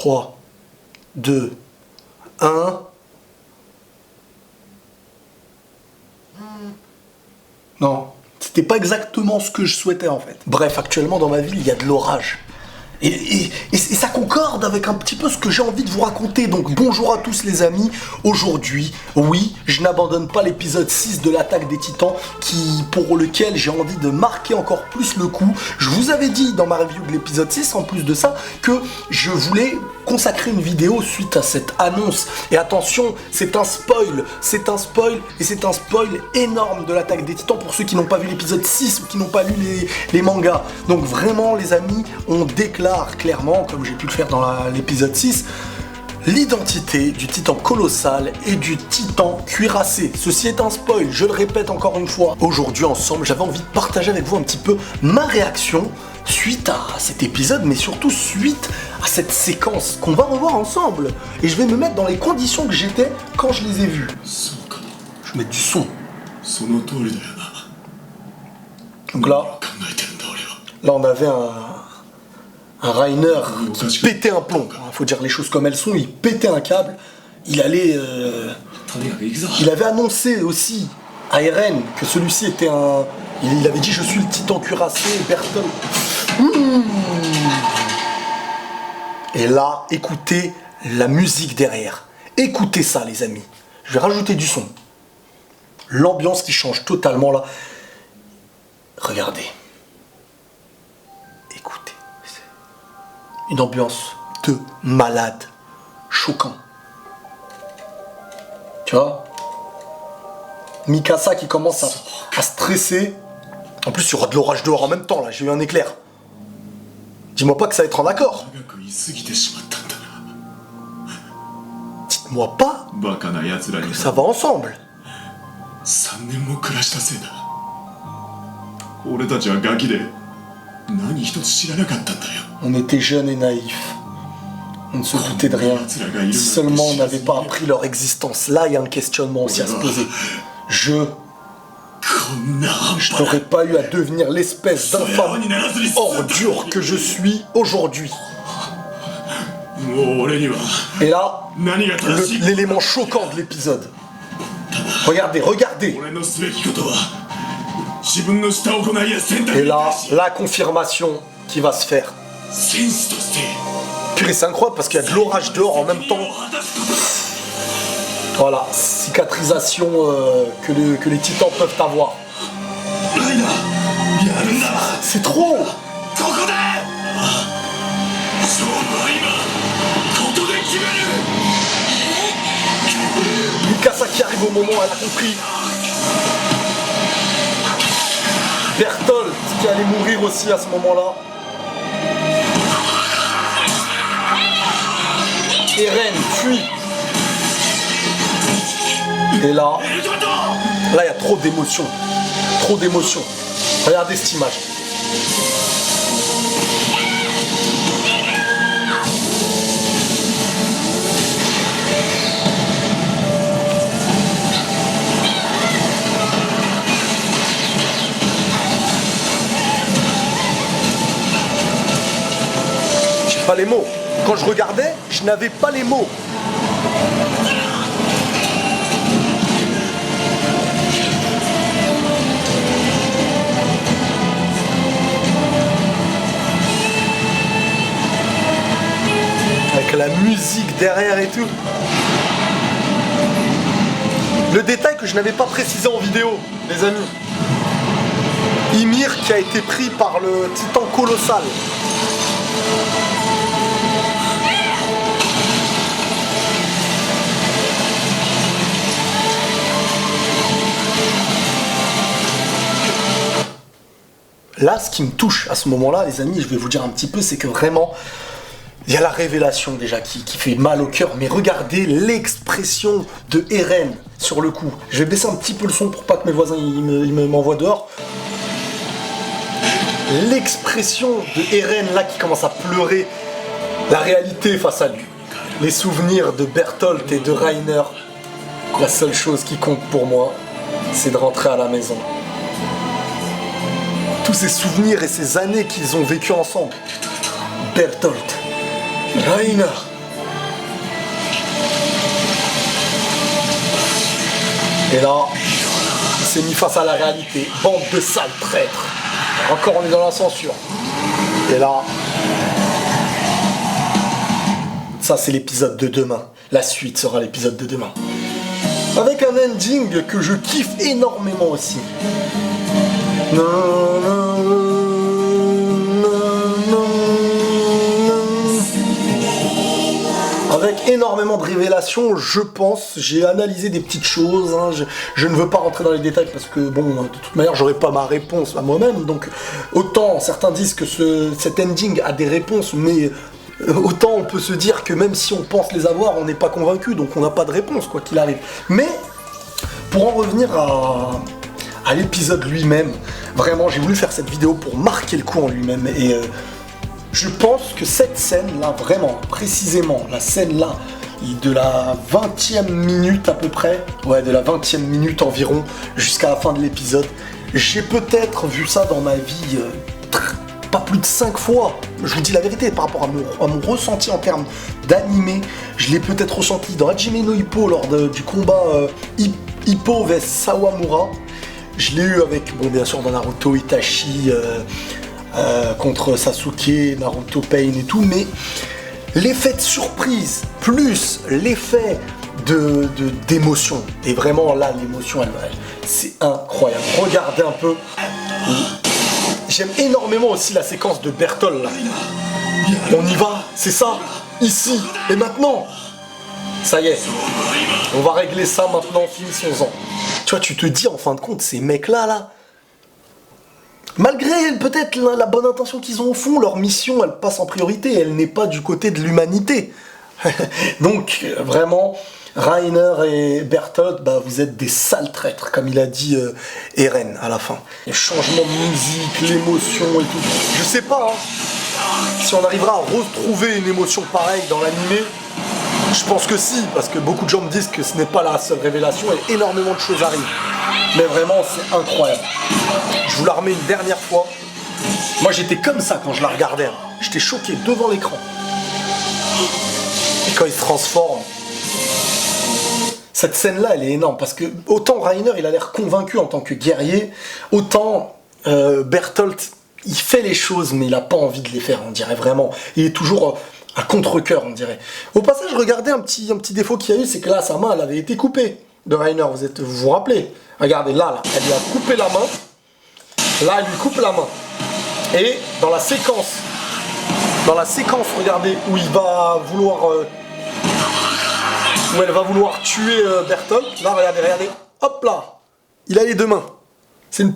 3, 2, 1. Non, c'était pas exactement ce que je souhaitais en fait. Bref, actuellement dans ma ville, il y a de l'orage. Et ça concorde avec un petit peu ce que j'ai envie de vous raconter. Donc bonjour à tous les amis. Aujourd'hui, oui, je n'abandonne pas l'épisode 6 de l'attaque des titans pour lequel j'ai envie de marquer encore plus le coup. Je vous avais dit dans ma review de l'épisode 6, en plus de ça, que je voulais consacrer une vidéo suite à cette annonce. Et attention, c'est un spoil énorme de l'attaque des titans pour ceux qui n'ont pas vu l'épisode 6 ou qui n'ont pas lu les mangas. Donc vraiment les amis, on déclare clairement, comme j'ai pu le faire dans l'épisode 6, l'identité du titan colossal et du titan cuirassé. Ceci est un spoil, je le répète encore une fois. Aujourd'hui ensemble, j'avais envie de partager avec vous un petit peu ma réaction suite à cet épisode, mais surtout suite à cette séquence qu'on va revoir ensemble. Et je vais me mettre dans les conditions que j'étais quand je les ai vus. Je vais mettre du son. Donc là on avait un Reiner qui pétait un plomb. Faut dire les choses comme elles sont, il pétait un câble. Il allait... Il avait annoncé aussi à Eren que celui-ci était un... Il avait dit je suis le titan cuirassé, Bertolt. Et là, écoutez la musique derrière. Écoutez ça les amis. Je vais rajouter du son. L'ambiance qui change totalement là. Regardez. Écoutez. Une ambiance de malade. Choquant. Tu vois? Mikasa qui commence à stresser. En plus, il y aura de l'orage dehors en même temps, là. J'ai eu un éclair. Dis-moi pas que ça va être en accord. Dites-moi pas que ça va ensemble. On était jeunes et naïfs. On ne se doutait de rien. Si seulement on n'avait pas appris leur existence. Là, il y a un questionnement aussi à se poser. Je n'aurais pas eu à devenir l'espèce d'infâme ordure que je suis aujourd'hui. Et là, l'élément choquant de l'épisode. Regardez, regardez. Et là, la confirmation qui va se faire. Purée, c'est incroyable parce qu'il y a de l'orage dehors en même temps. Voilà, cicatrisation que les titans peuvent avoir. C'est trop. Mikasa qui arrive au moment, elle a compris. Bertolt qui allait mourir aussi à ce moment-là. Eren fuit. Et là, il y a trop d'émotions. Trop d'émotions. Regardez cette image. J'ai pas les mots. Quand je regardais, je n'avais pas les mots. Avec la musique derrière et tout. Le détail que je n'avais pas précisé en vidéo, les amis. Ymir qui a été pris par le titan colossal. Là, ce qui me touche à ce moment-là, les amis, je vais vous dire un petit peu, c'est que vraiment, il y a la révélation déjà qui fait mal au cœur. Mais regardez l'expression de Eren sur le coup. Je vais baisser un petit peu le son pour pas que mes voisins m'envoient dehors. L'expression de Eren là qui commence à pleurer. La réalité face à lui. Les souvenirs de Bertolt et de Reiner. La seule chose qui compte pour moi, c'est de rentrer à la maison. Tous ces souvenirs et ces années qu'ils ont vécu ensemble. Bertolt, Reiner, Et là, il s'est mis face à la réalité. Bande de sales traîtres. Encore, on est dans la censure. Et là, ça c'est l'épisode de demain. La suite sera l'épisode de demain. Avec un ending que je kiffe énormément aussi. Non, non, non, non, non. Avec énormément de révélations, je pense. J'ai analysé des petites choses. Hein. Je ne veux pas rentrer dans les détails parce que, bon, de toute manière, j'aurai pas ma réponse à moi-même. Donc, autant certains disent que cet ending a des réponses, mais autant on peut se dire que même si on pense les avoir, on n'est pas convaincu, donc on n'a pas de réponse, quoi qu'il arrive. Mais, pour en revenir à l'épisode lui-même, vraiment, j'ai voulu faire cette vidéo pour marquer le coup en lui-même. Et je pense que cette scène-là, vraiment, précisément, la scène-là, de la 20e minute à peu près, ouais, de la 20e minute environ, jusqu'à la fin de l'épisode, j'ai peut-être vu ça dans ma vie pas plus de 5 fois. Je vous dis la vérité, par rapport à mon ressenti en termes d'animé, je l'ai peut-être ressenti dans Hajime no Ippo lors du combat Hippo vs Sawamura. Je l'ai eu avec, bon, bien sûr, dans Naruto Itachi contre Sasuke, Naruto Pain et tout, mais l'effet de surprise plus l'effet d'émotion, et vraiment là, l'émotion, c'est incroyable. Regardez un peu. J'aime énormément aussi la séquence de Bertholdt là. On y va, c'est ça, ici et maintenant. Ça y est, on va régler ça maintenant, finissons-en. Tu vois, tu te dis en fin de compte, ces mecs-là, malgré peut-être la bonne intention qu'ils ont au fond, leur mission, elle passe en priorité, elle n'est pas du côté de l'humanité. Donc, vraiment, Reiner et Bertholdt, bah, vous êtes des sales traîtres, comme il a dit Eren à la fin. Les changements de musique, l'émotion et tout. Je sais pas si on arrivera à retrouver une émotion pareille dans l'animé. Je pense que si, parce que beaucoup de gens me disent que ce n'est pas la seule révélation et énormément de choses arrivent. Mais vraiment, c'est incroyable. Je vous la remets une dernière fois. Moi, j'étais comme ça quand je la regardais. J'étais choqué devant l'écran. Et quand il se transforme, cette scène-là, elle est énorme, parce que autant Reiner, il a l'air convaincu en tant que guerrier, autant Bertholdt, il fait les choses, mais il n'a pas envie de les faire, on dirait vraiment. Il est toujours à contre-cœur, on dirait. Au passage, regardez un petit défaut qu'il y a eu, c'est que là, sa main, elle avait été coupée de Reiner, vous vous rappelez? Regardez, là, elle lui a coupé la main, là, elle lui coupe la main. Et dans la séquence, regardez, où il va vouloir... où elle va vouloir tuer Bertholdt, là, regardez, hop là, il a les deux mains. C'est un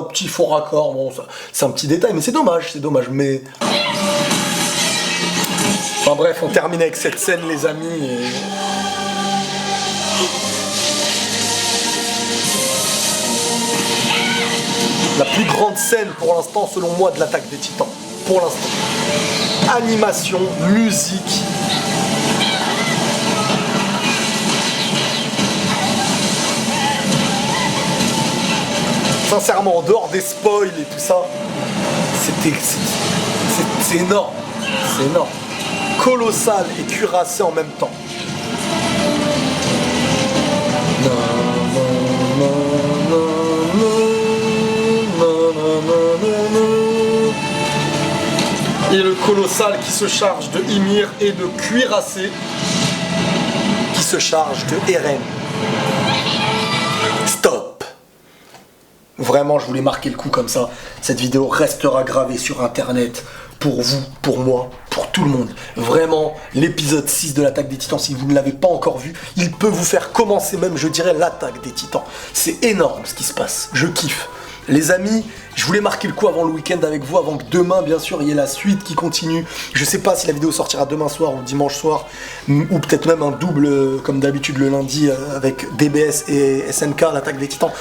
petit faux raccord, bon, c'est un petit détail, mais c'est dommage, mais... Enfin bref, on termine avec cette scène, les amis, et... La plus grande scène, pour l'instant, selon moi, de l'attaque des Titans. Pour l'instant. Animation, musique... Sincèrement, en dehors des spoils et tout ça, c'est énorme. C'est énorme. Colossal et cuirassé en même temps. Et le colossal qui se charge de Ymir et de cuirassé qui se charge de Eren. Stop. Vraiment, je voulais marquer le coup comme ça. Cette vidéo restera gravée sur internet pour vous, pour moi, pour tout le monde. Vraiment, l'épisode 6 de l'attaque des Titans, si vous ne l'avez pas encore vu, il peut vous faire commencer même, je dirais, l'attaque des Titans. C'est énorme ce qui se passe. Je kiffe. Les amis, je voulais marquer le coup avant le week-end avec vous, avant que demain, bien sûr, il y ait la suite qui continue. Je sais pas si la vidéo sortira demain soir ou dimanche soir, ou peut-être même un double, comme d'habitude, le lundi, avec DBS et SNK, l'attaque des Titans.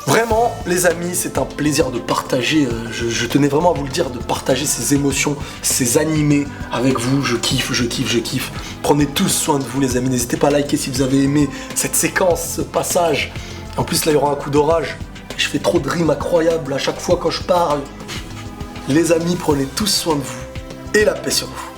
Vraiment, les amis, c'est un plaisir de partager, je tenais vraiment à vous le dire, de partager ces émotions, ces animés avec vous. Je kiffe. Prenez tous soin de vous, les amis. N'hésitez pas à liker si vous avez aimé cette séquence, ce passage. En plus, là, il y aura un coup d'orage. Je fais trop de rimes incroyables à chaque fois quand je parle. Les amis, prenez tous soin de vous et la paix sur vous.